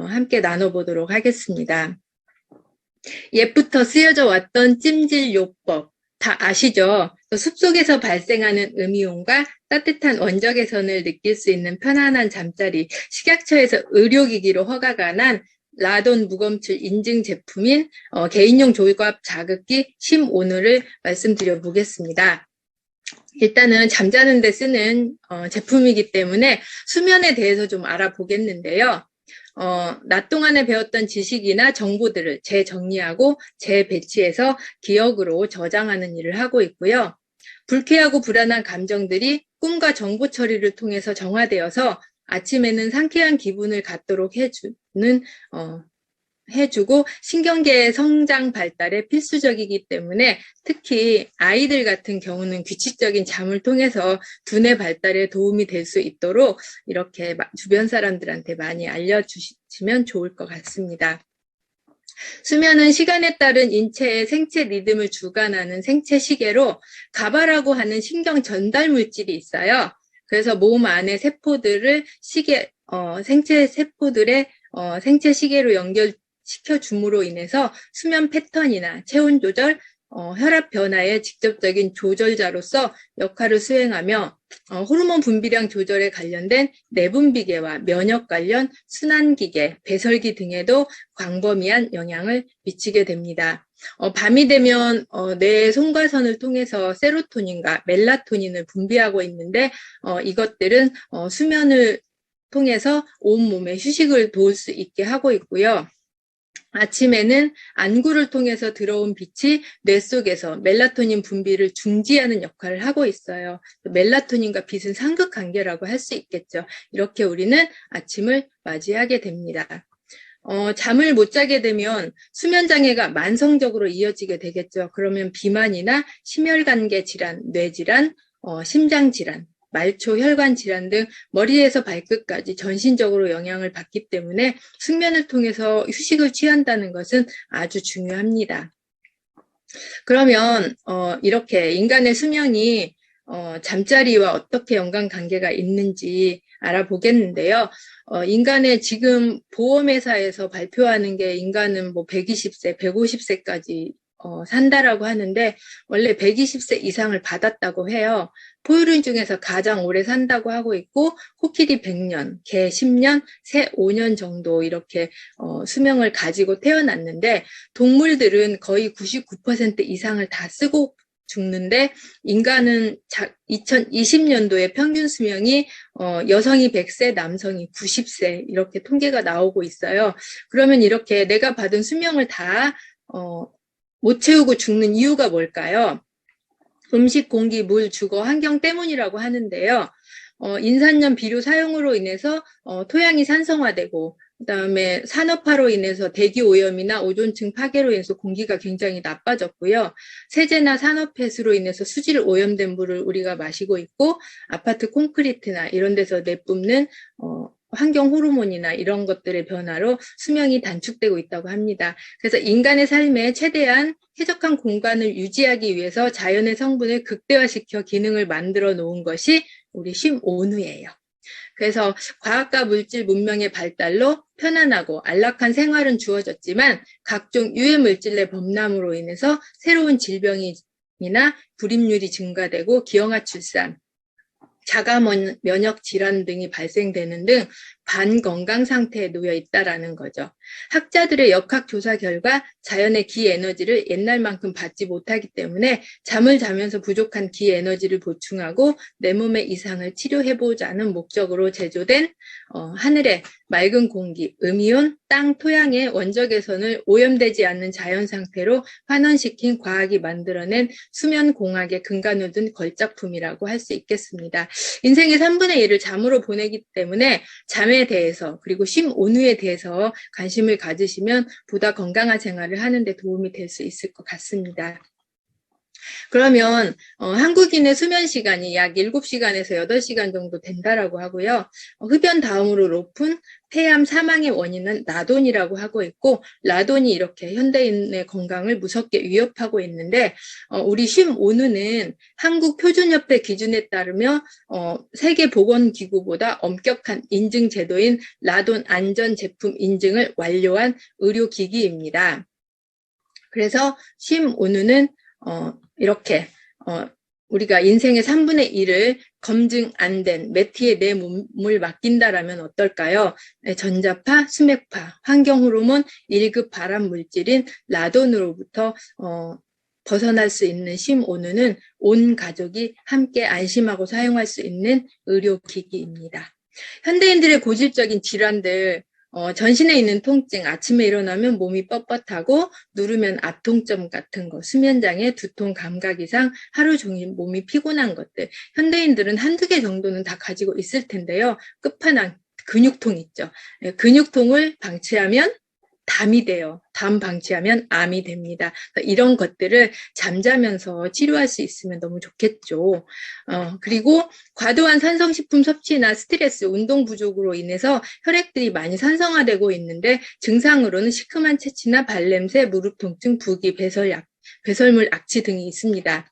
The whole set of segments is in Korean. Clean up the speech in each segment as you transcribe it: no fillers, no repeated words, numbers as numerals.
함께 나눠보도록 하겠습니다. 옛부터 쓰여져 왔던 찜질요법 다 아시죠? 숲속에서 발생하는 음이온과 따뜻한 원적 개선을 느낄 수 있는 편안한 잠자리, 식약처에서 의료기기로 허가가 난 라돈 무검출 인증 제품인 개인용 조각 자극기 심오누를 말씀드려 보겠습니다. 일단은 잠자는 데 쓰는 제품이기 때문에 수면에 대해서 좀 알아보겠는데요. 낮 동안에 배웠던 지식이나 정보들을 재정리하고 재배치해서 기억으로 저장하는 일을 하고 있고요. 불쾌하고 불안한 감정들이 꿈과 정보 처리를 통해서 정화되어서 아침에는 상쾌한 기분을 갖도록 해주고 신경계의 성장 발달에 필수적이기 때문에 특히 아이들 같은 경우는 규칙적인 잠을 통해서 두뇌 발달에 도움이 될 수 있도록 이렇게 주변 사람들한테 많이 알려주시면 좋을 것 같습니다. 수면은 시간에 따른 인체의 생체 리듬을 주관하는 생체 시계로 가바라고 하는 신경 전달 물질이 있어요. 그래서 몸 안의 세포들을 생체 세포들의 생체 시계로 연결시켜 줌으로 인해서 수면 패턴이나 체온 조절, 혈압 변화의 직접적인 조절자로서 역할을 수행하며 호르몬 분비량 조절에 관련된 내분비계와 면역 관련 순환기계, 배설기 등에도 광범위한 영향을 미치게 됩니다. 밤이 되면 뇌의 송과선을 통해서 세로토닌과 멜라토닌을 분비하고 있는데 이것들은 수면을 통해서 온몸의 휴식을 도울 수 있게 하고 있고요. 아침에는 안구를 통해서 들어온 빛이 뇌 속에서 멜라토닌 분비를 중지하는 역할을 하고 있어요. 멜라토닌과 빛은 상극관계라고 할 수 있겠죠. 이렇게 우리는 아침을 맞이하게 됩니다. 잠을 못 자게 되면 수면장애가 만성적으로 이어지게 되겠죠. 그러면 비만이나 심혈관계 질환, 뇌질환, 심장질환, 말초, 혈관 질환 등 머리에서 발끝까지 전신적으로 영향을 받기 때문에 숙면을 통해서 휴식을 취한다는 것은 아주 중요합니다. 그러면 이렇게 인간의 수면이 잠자리와 어떻게 연관관계가 있는지 알아보겠는데요. 인간의 지금 보험회사에서 발표하는 게 인간은 뭐 120세, 150세까지 산다라고 하는데 원래 120세 이상을 받았다고 해요. 포유류 중에서 가장 오래 산다고 하고 있고 코끼리 100년, 개 10년, 새 5년 정도 이렇게 수명을 가지고 태어났는데 동물들은 거의 99% 이상을 다 쓰고 죽는데 인간은 2020년도에 평균 수명이 여성이 100세, 남성이 90세 이렇게 통계가 나오고 있어요. 그러면 이렇게 내가 받은 수명을 다 못 채우고 죽는 이유가 뭘까요? 음식, 공기, 물, 주거, 환경 때문이라고 하는데요. 인산염 비료 사용으로 인해서 토양이 산성화되고 그다음에 산업화로 인해서 대기 오염이나 오존층 파괴로 인해서 공기가 굉장히 나빠졌고요. 세제나 산업폐수로 인해서 수질 오염된 물을 우리가 마시고 있고 아파트 콘크리트나 이런 데서 내뿜는 환경 호르몬이나 이런 것들의 변화로 수명이 단축되고 있다고 합니다. 그래서 인간의 삶에 최대한 쾌적한 공간을 유지하기 위해서 자연의 성분을 극대화시켜 기능을 만들어 놓은 것이 우리 쉼오누예요. 그래서 과학과 물질 문명의 발달로 편안하고 안락한 생활은 주어졌지만 각종 유해 물질의 범람으로 인해서 새로운 질병이나 불임률이 증가되고 기형아 출산, 자가 면역 질환 등이 발생되는 등 반건강 상태에 놓여 있다라는 거죠. 학자들의 역학조사 결과 자연의 기에너지를 옛날만큼 받지 못하기 때문에 잠을 자면서 부족한 기에너지를 보충하고 내 몸의 이상을 치료해보자는 목적으로 제조된 하늘의 맑은 공기, 음이온, 땅, 토양의 원적 개선을 오염되지 않는 자연 상태로 환원시킨 과학이 만들어낸 수면공학의 근간을 둔 걸작품이라고 할 수 있겠습니다. 인생의 3분의 1을 잠으로 보내기 때문에 잠에 대해서 그리고 쉼오누에 대해서 관심을 가지시면 보다 건강한 생활을 하는 데 도움이 될 수 있을 것 같습니다. 그러면 한국인의 수면 시간이 약 7시간에서 8시간 정도 된다라고 하고요. 흡연 다음으로 높은 폐암 사망의 원인은 라돈이라고 하고 있고, 라돈이 이렇게 현대인의 건강을 무섭게 위협하고 있는데, 우리 쉼오누는 한국표준협회 기준에 따르며 세계보건기구보다 엄격한 인증 제도인 라돈 안전 제품 인증을 완료한 의료기기입니다. 그래서 쉼오누는 이렇게 우리가 인생의 3분의 1을 검증 안 된 메티에 내 몸을 맡긴다라면 어떨까요? 전자파, 수맥파, 환경호르몬 1급 발암 물질인 라돈으로부터 벗어날 수 있는 쉼오누는 온 가족이 함께 안심하고 사용할 수 있는 의료기기입니다. 현대인들의 고질적인 질환들, 전신에 있는 통증, 아침에 일어나면 몸이 뻣뻣하고 누르면 앞통점 같은 거, 수면장애, 두통, 감각 이상, 하루 종일 몸이 피곤한 것들. 현대인들은 한두 개 정도는 다 가지고 있을 텐데요. 끝판왕, 근육통 있죠. 근육통을 방치하면 담이 돼요. 담 방치하면 암이 됩니다. 이런 것들을 잠자면서 치료할 수 있으면 너무 좋겠죠. 그리고 과도한 산성식품 섭취나 스트레스, 운동 부족으로 인해서 혈액들이 많이 산성화되고 있는데 증상으로는 시큼한 체취나 발냄새, 무릎 통증, 부기, 배설물 악취 등이 있습니다.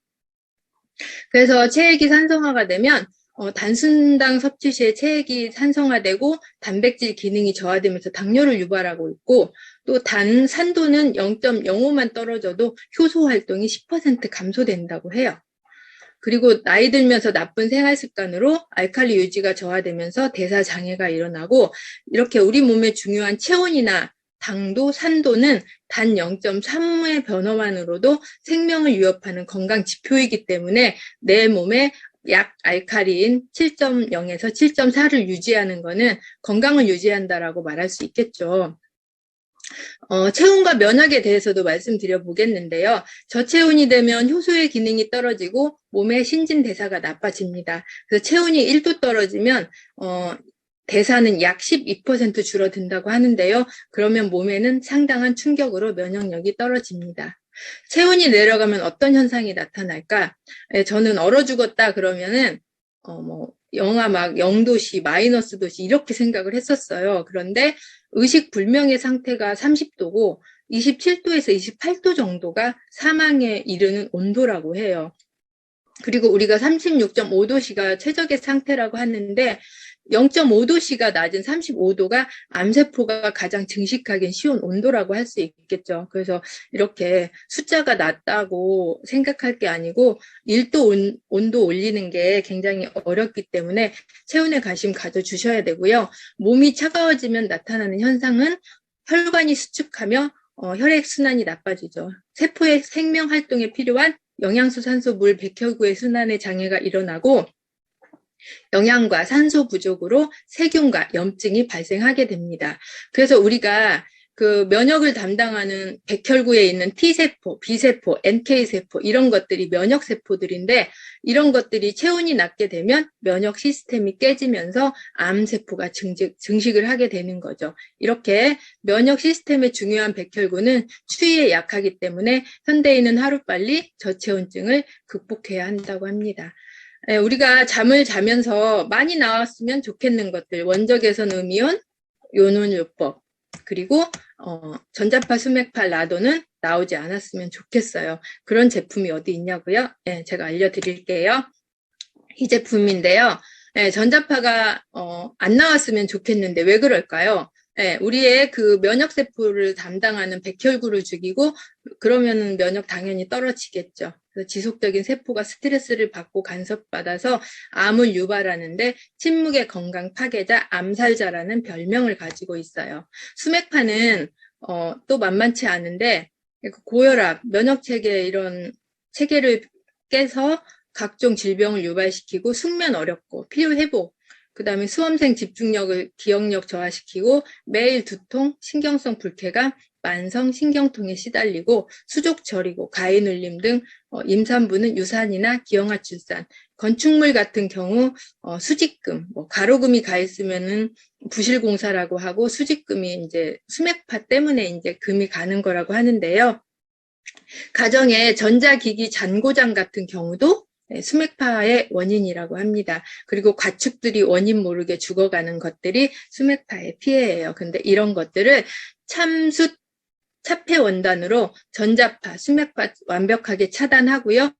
그래서 체액이 산성화가 되면 단순당 섭취 시에 체액이 산성화되고 단백질 기능이 저하되면서 당뇨를 유발하고 있고, 또 산도는 0.05만 떨어져도 효소 활동이 10% 감소된다고 해요. 그리고 나이 들면서 나쁜 생활 습관으로 알칼리 유지가 저하되면서 대사 장애가 일어나고, 이렇게 우리 몸에 중요한 체온이나 당도, 산도는 단 0.3의 변화만으로도 생명을 위협하는 건강 지표이기 때문에 내 몸에 약 알칼리인 7.0에서 7.4를 유지하는 것은 건강을 유지한다라고 말할 수 있겠죠. 체온과 면역에 대해서도 말씀드려 보겠는데요. 저체온이 되면 효소의 기능이 떨어지고 몸의 신진대사가 나빠집니다. 그래서 체온이 1도 떨어지면 대사는 약 12% 줄어든다고 하는데요. 그러면 몸에는 상당한 충격으로 면역력이 떨어집니다. 체온이 내려가면 어떤 현상이 나타날까? 저는 얼어 죽었다 그러면은 영하 막 0도씨, 마이너스 도씨 이렇게 생각을 했었어요. 그런데 의식불명의 상태가 30도고 27도에서 28도 정도가 사망에 이르는 온도라고 해요. 그리고 우리가 36.5도씨가 최적의 상태라고 하는데 0.5도씨가 낮은 35도가 암세포가 가장 증식하기 쉬운 온도라고 할 수 있겠죠. 그래서 이렇게 숫자가 낮다고 생각할 게 아니고 1도 온도 올리는 게 굉장히 어렵기 때문에 체온에 관심 가져주셔야 되고요. 몸이 차가워지면 나타나는 현상은 혈관이 수축하며 혈액순환이 나빠지죠. 세포의 생명활동에 필요한 영양소, 산소, 물, 백혈구의 순환에 장애가 일어나고 영양과 산소 부족으로 세균과 염증이 발생하게 됩니다. 그래서 우리가 그 면역을 담당하는 백혈구에 있는 T세포, B세포, NK세포 이런 것들이 면역세포들인데 이런 것들이 체온이 낮게 되면 면역 시스템이 깨지면서 암세포가 증식을 하게 되는 거죠. 이렇게 면역 시스템에 중요한 백혈구는 추위에 약하기 때문에 현대인은 하루빨리 저체온증을 극복해야 한다고 합니다. 우리가 잠을 자면서 많이 나왔으면 좋겠는 것들, 원적외선 음이온, 요논요법, 그리고 전자파, 수맥파, 라돈은 나오지 않았으면 좋겠어요. 그런 제품이 어디 있냐고요? 제가 알려드릴게요. 이 제품인데요. 전자파가 안 나왔으면 좋겠는데 왜 그럴까요? 우리의 그 면역세포를 담당하는 백혈구를 죽이고 그러면은 면역 당연히 떨어지겠죠. 그래서 지속적인 세포가 스트레스를 받고 간섭받아서 암을 유발하는데 침묵의 건강 파괴자, 암살자라는 별명을 가지고 있어요. 수맥파는 또 만만치 않은데 고혈압, 면역체계 이런 체계를 깨서 각종 질병을 유발시키고 숙면 어렵고 피로회복, 그 다음에 수험생 집중력을 기억력 저하시키고 매일 두통, 신경성 불쾌감, 만성 신경통에 시달리고 수족 저리고 가위 눌림 등 임산부는 유산이나 기형아출산, 건축물 같은 경우 수직금, 가로금이 가 있으면은 부실공사라고 하고 수직금이 이제 수맥파 때문에 이제 금이 가는 거라고 하는데요. 가정에 전자기기 잔고장 같은 경우도 수맥파의 원인이라고 합니다. 그리고 가축들이 원인 모르게 죽어가는 것들이 수맥파의 피해예요. 근데 이런 것들을 참수 차폐 원단으로 전자파, 수맥파 완벽하게 차단하고요.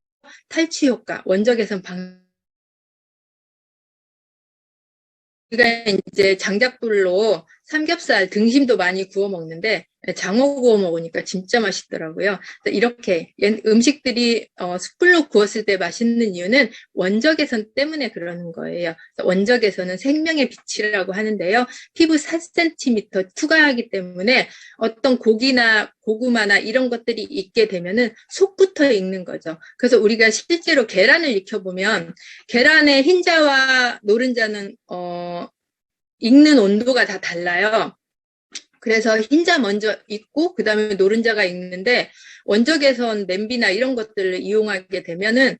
탈취 효과, 원적외선 우리가 이제 장작불로 삼겹살 등심도 많이 구워 먹는데 장어 구워 먹으니까 진짜 맛있더라고요. 이렇게 음식들이 숯불로 구웠을 때 맛있는 이유는 원적외선 때문에 그러는 거예요. 원적외선은 생명의 빛이라고 하는데요. 피부 4cm 투과하기 때문에 어떤 고기나 고구마나 이런 것들이 익게 되면은 속부터 익는 거죠. 그래서 우리가 실제로 계란을 익혀보면 계란의 흰자와 노른자는 익는 온도가 다 달라요. 그래서 흰자 먼저 익고 그 다음에 노른자가 익는데 원적외선 냄비나 이런 것들을 이용하게 되면은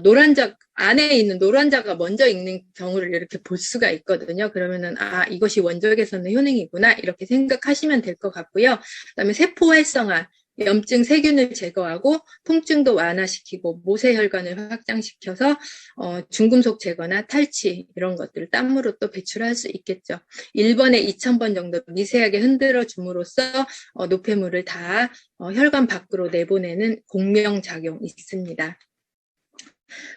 노란자 안에 있는 노란자가 먼저 익는 경우를 이렇게 볼 수가 있거든요. 그러면은 이것이 원적외선의 효능이구나 이렇게 생각하시면 될 것 같고요. 그다음에 세포 활성화, 염증 세균을 제거하고 통증도 완화시키고 모세혈관을 확장시켜서 중금속 제거나 탈취 이런 것들을 땀으로 또 배출할 수 있겠죠. 1번에 2000번 정도 미세하게 흔들어 줌으로써 노폐물을 다 혈관 밖으로 내보내는 공명작용이 있습니다.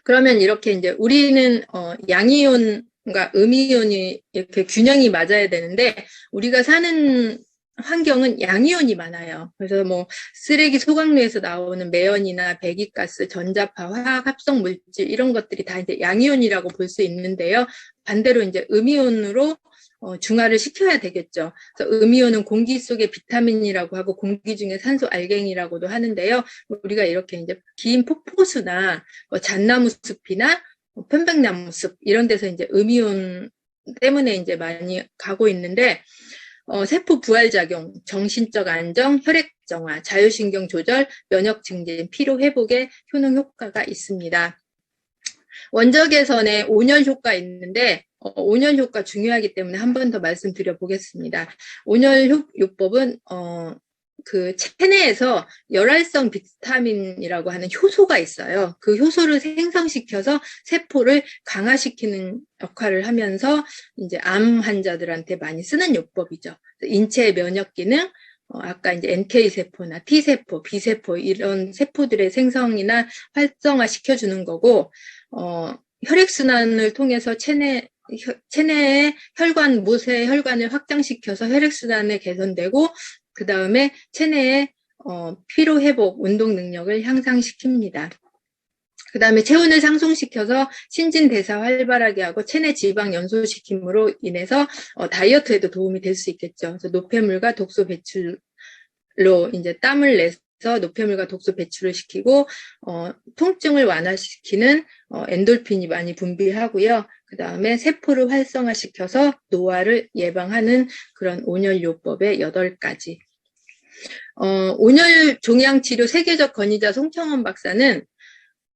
그러면 이렇게 이제 우리는 양이온과 음이온이 이렇게 균형이 맞아야 되는데 우리가 사는 환경은 양이온이 많아요. 그래서 뭐 쓰레기 소각로에서 나오는 매연이나 배기가스, 전자파, 화학 합성 물질 이런 것들이 다 이제 양이온이라고 볼 수 있는데요. 반대로 이제 음이온으로 중화를 시켜야 되겠죠. 그래서 음이온은 공기 속의 비타민이라고 하고 공기 중에 산소 알갱이라고도 하는데요. 우리가 이렇게 이제 긴 폭포수나 잣나무 숲이나 편백나무 숲 이런 데서 이제 음이온 때문에 이제 많이 가고 있는데 세포 부활작용, 정신적 안정, 혈액 정화, 자율신경 조절, 면역 증진, 피로 회복에 효능 효과가 있습니다. 원적외선에 온열 효과 있는데 온열 효과 중요하기 때문에 한 번 더 말씀드려 보겠습니다. 온열 요법은 그 체내에서 열활성 비타민이라고 하는 효소가 있어요. 그 효소를 생성시켜서 세포를 강화시키는 역할을 하면서 이제 암 환자들한테 많이 쓰는 요법이죠. 인체 면역 기능, 아까 이제 NK세포나 T세포, B세포 이런 세포들의 생성이나 활성화 시켜주는 거고, 혈액순환을 통해서 체내의 혈관, 모세 혈관을 확장시켜서 혈액순환이 개선되고, 그 다음에 체내의 피로 회복, 운동 능력을 향상시킵니다. 그 다음에 체온을 상승시켜서 신진대사 활발하게 하고 체내 지방 연소시킴으로 인해서 다이어트에도 도움이 될 수 있겠죠. 그래서 노폐물과 독소 배출로 이제 땀을 내서 노폐물과 독소 배출을 시키고 통증을 완화시키는 엔돌핀이 많이 분비하고요. 그 다음에 세포를 활성화시켜서 노화를 예방하는 그런 온열요법의 8가지. 온열 종양치료 세계적 권위자 송청원 박사는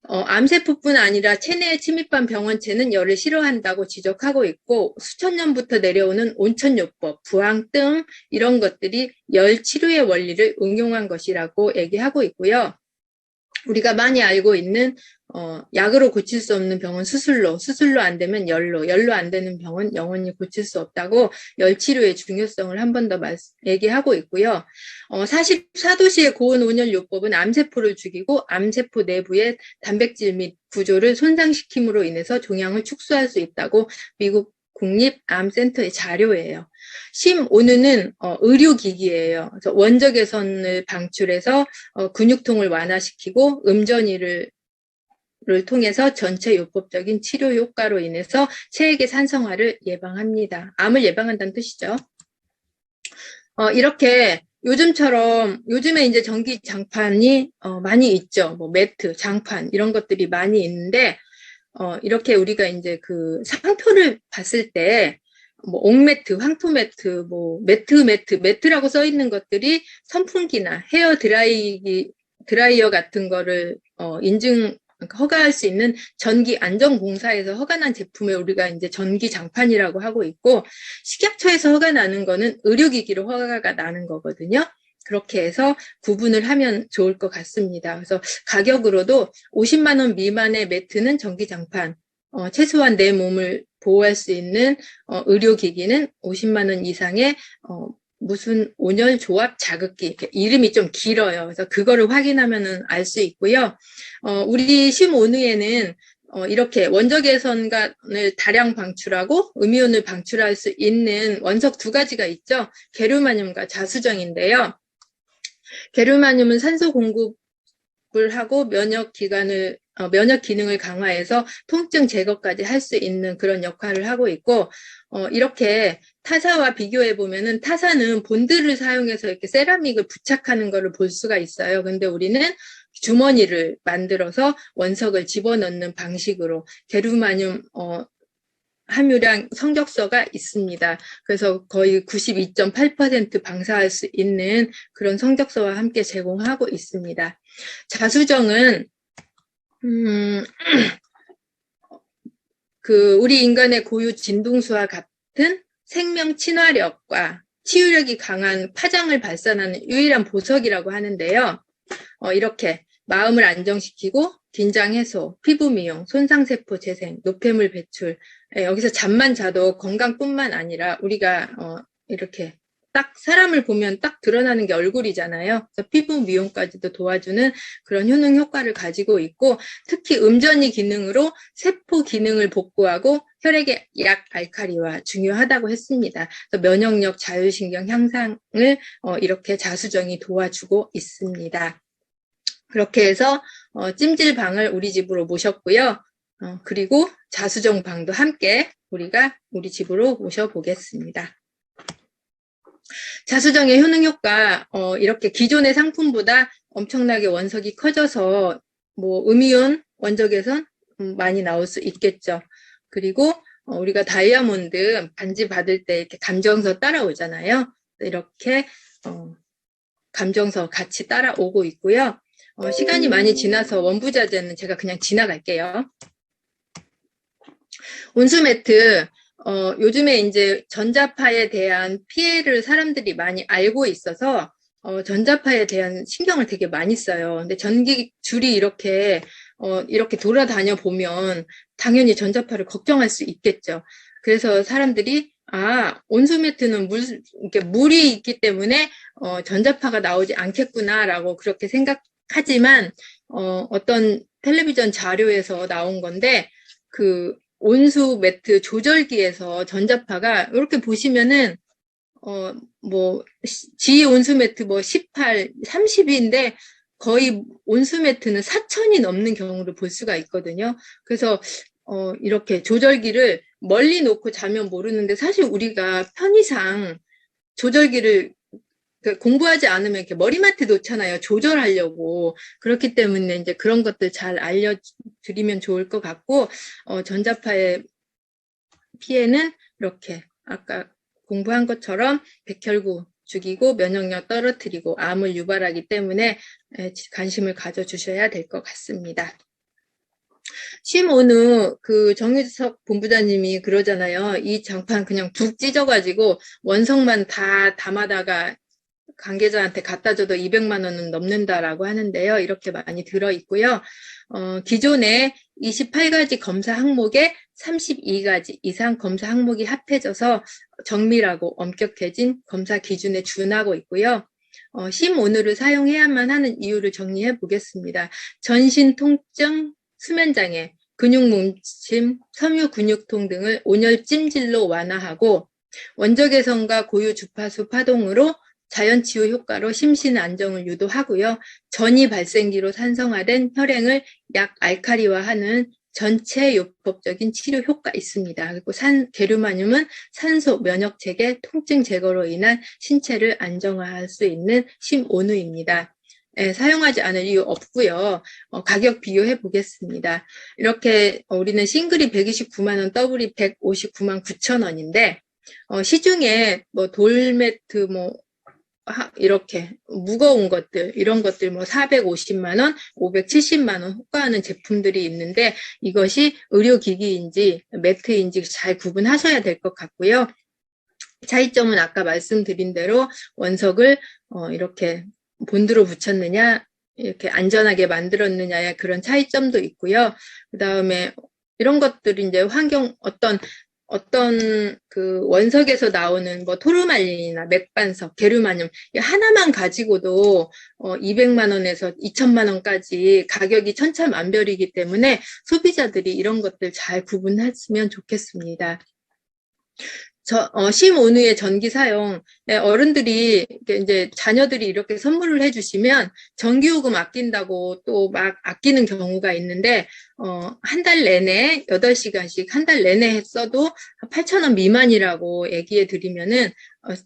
암세포뿐 아니라 체내에 침입한 병원체는 열을 싫어한다고 지적하고 있고 수천 년부터 내려오는 온천요법, 부항등 이런 것들이 열 치료의 원리를 응용한 것이라고 얘기하고 있고요. 우리가 많이 알고 있는 약으로 고칠 수 없는 병은 수술로 안 되면 열로 안 되는 병은 영원히 고칠 수 없다고 열치료의 중요성을 한 번 더 얘기하고 있고요. 44도씨의 고온 온열요법은 암세포를 죽이고 암세포 내부의 단백질 및 구조를 손상시킴으로 인해서 종양을 축소할 수 있다고 미국 국립암센터의 자료예요. 심온유는 의료기기예요. 그래서 원적외선을 방출해서 근육통을 완화시키고 음전이를 통해서 전체 요법적인 치료 효과로 인해서 체액의 산성화를 예방합니다. 암을 예방한다는 뜻이죠. 이렇게 요즘에 이제 전기 장판이 많이 있죠. 뭐 매트, 장판 이런 것들이 많이 있는데 이렇게 우리가 이제 그 상표를 봤을 때 뭐 옥매트, 황토매트, 뭐 매트라고 써 있는 것들이 선풍기나 헤어 드라이어 같은 거를 허가할 수 있는 전기 안전공사에서 허가난 제품을 우리가 이제 전기 장판이라고 하고 있고 식약처에서 허가 나는 거는 의료기기로 허가가 나는 거거든요. 그렇게 해서 구분을 하면 좋을 것 같습니다. 그래서 가격으로도 50만 원 미만의 매트는 전기장판, 최소한 내 몸을 보호할 수 있는 의료기기는 50만 원 이상의 무슨 온열 조합 자극기, 이름이 좀 길어요. 그래서 그거를 확인하면은 알 수 있고요. 우리 심온유에는 이렇게 원적외선을 다량 방출하고 음이온을 방출할 수 있는 원석 두 가지가 있죠. 게르마늄과 자수정인데요. 게르마늄은 산소 공급을 하고 면역 기능을 강화해서 통증 제거까지 할 수 있는 그런 역할을 하고 있고, 이렇게 타사와 비교해 보면은 타사는 본드를 사용해서 이렇게 세라믹을 부착하는 것을 볼 수가 있어요. 근데 우리는 주머니를 만들어서 원석을 집어넣는 방식으로 게르마늄 함유량 성적서가 있습니다. 그래서 거의 92.8% 방사할 수 있는 그런 성적서와 함께 제공하고 있습니다. 자수정은 우리 인간의 고유 진동수와 같은 생명 친화력과 치유력이 강한 파장을 발산하는 유일한 보석이라고 하는데요. 이렇게 마음을 안정시키고 긴장 해소, 피부 미용, 손상세포 재생, 노폐물 배출, 여기서 잠만 자도 건강뿐만 아니라 우리가 이렇게 딱 사람을 보면 딱 드러나는 게 얼굴이잖아요. 그래서 피부 미용까지도 도와주는 그런 효능 효과를 가지고 있고, 특히 음전이 기능으로 세포 기능을 복구하고 혈액의 약 알칼리화 중요하다고 했습니다. 그래서 면역력, 자율신경 향상을 이렇게 자수정이 도와주고 있습니다. 그렇게 해서 찜질방을 우리 집으로 모셨고요. 그리고 자수정 방도 함께 우리가 우리 집으로 모셔보겠습니다. 자수정의 효능 효과, 이렇게 기존의 상품보다 엄청나게 원석이 커져서 음이온, 원적외선 많이 나올 수 있겠죠. 그리고 우리가 다이아몬드 반지 받을 때 이렇게 감정서 따라오잖아요. 이렇게 감정서 같이 따라오고 있고요. 시간이 많이 지나서 원부자재는 제가 그냥 지나갈게요. 온수매트, 요즘에 이제 전자파에 대한 피해를 사람들이 많이 알고 있어서 전자파에 대한 신경을 되게 많이 써요. 근데 전기 줄이 이렇게 돌아다녀 보면 당연히 전자파를 걱정할 수 있겠죠. 그래서 사람들이 온수매트는 물이 있기 때문에 전자파가 나오지 않겠구나라고 그렇게 생각하지만 어떤 텔레비전 자료에서 나온 건데 온수 매트 조절기에서 전자파가 이렇게 보시면은 G 온수 매트 18, 30인데 거의 온수 매트는 4,000이 넘는 경우를 볼 수가 있거든요. 그래서 이렇게 조절기를 멀리 놓고 자면 모르는데 사실 우리가 편의상 조절기를 공부하지 않으면 이렇게 머리맡에 놓잖아요. 조절하려고. 그렇기 때문에 이제 그런 것들 잘 알려드리면 좋을 것 같고, 전자파의 피해는 이렇게 아까 공부한 것처럼 백혈구 죽이고 면역력 떨어뜨리고 암을 유발하기 때문에 관심을 가져주셔야 될 것 같습니다. 심온우 정유석 본부장님이 그러잖아요. 이 장판 그냥 툭 찢어가지고 원석만 다 담아다가 관계자한테 갖다 줘도 200만 원은 넘는다라고 하는데요. 이렇게 많이 들어있고요. 기존에 28가지 검사 항목에 32가지 이상 검사 항목이 합해져서 정밀하고 엄격해진 검사 기준에 준하고 있고요. 심온유를 사용해야만 하는 이유를 정리해 보겠습니다. 전신 통증, 수면장애, 근육뭉침, 섬유 근육통 등을 온열 찜질로 완화하고 원적외선과 고유 주파수 파동으로 자연치유 효과로 심신 안정을 유도하고요. 전이 발생기로 산성화된 혈행을 약 알칼리화하는 전체 요법적인 치료 효과 있습니다. 그리고 게르마늄은 산소, 면역 체계, 통증 제거로 인한 신체를 안정화할 수 있는 심온유입니다. 사용하지 않을 이유 없고요. 가격 비교해 보겠습니다. 이렇게 우리는 싱글이 129만 원, 더블이 159만 9천 원인데 시중에 돌매트 이렇게 무거운 것들, 이런 것들 450만 원, 570만 원 호가하는 제품들이 있는데 이것이 의료기기인지 매트인지 잘 구분하셔야 될 것 같고요. 차이점은 아까 말씀드린 대로 원석을 이렇게 본드로 붙였느냐, 이렇게 안전하게 만들었느냐의 그런 차이점도 있고요. 그 다음에 이런 것들이 이제 어떤 그 원석에서 나오는 뭐 토르말린이나 맥반석, 게르마늄 하나만 가지고도 200만 원에서 2천만 원까지 가격이 천차만별이기 때문에 소비자들이 이런 것들 잘 구분했으면 좋겠습니다. 심온유의 전기 사용, 어른들이, 이제 자녀들이 이렇게 선물을 해주시면 전기요금 아낀다고 또 막 아끼는 경우가 있는데, 한 달 내내 8시간씩 한 달 내내 했어도 8,000원 미만이라고 얘기해 드리면은,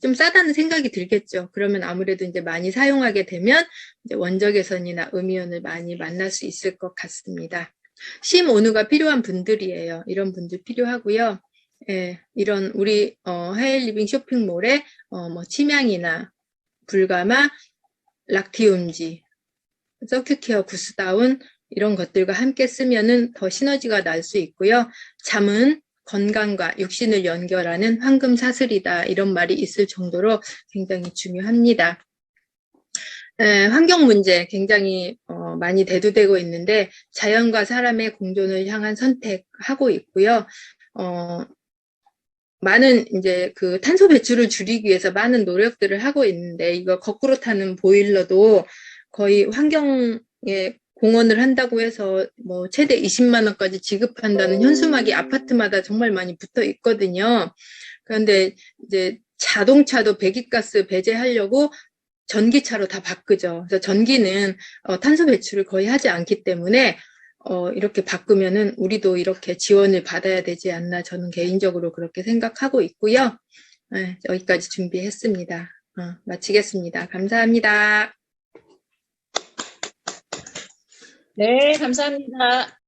좀 싸다는 생각이 들겠죠. 그러면 아무래도 이제 많이 사용하게 되면, 이제 원적외선이나 음이온을 많이 만날 수 있을 것 같습니다. 심온유가 필요한 분들이에요. 이런 분들 필요하고요. 예, 이런 우리 하이리빙 쇼핑몰에 뭐 침향이나 불가마, 락티움지, 서큐케어 구스다운 이런 것들과 함께 쓰면은 더 시너지가 날 수 있고요. 잠은 건강과 육신을 연결하는 황금 사슬이다 이런 말이 있을 정도로 굉장히 중요합니다. 환경 문제 굉장히 많이 대두되고 있는데 자연과 사람의 공존을 향한 선택하고 있고요. 많은 이제 그 탄소 배출을 줄이기 위해서 많은 노력들을 하고 있는데 이거 거꾸로 타는 보일러도 거의 환경에 공헌을 한다고 해서 뭐 최대 20만 원까지 지급한다는 현수막이 아파트마다 정말 많이 붙어 있거든요. 그런데 이제 자동차도 배기가스 배제하려고 전기차로 다 바꾸죠. 그래서 전기는 탄소 배출을 거의 하지 않기 때문에 이렇게 바꾸면은 우리도 이렇게 지원을 받아야 되지 않나 저는 개인적으로 그렇게 생각하고 있고요. 네, 여기까지 준비했습니다. 마치겠습니다. 감사합니다. 네, 감사합니다.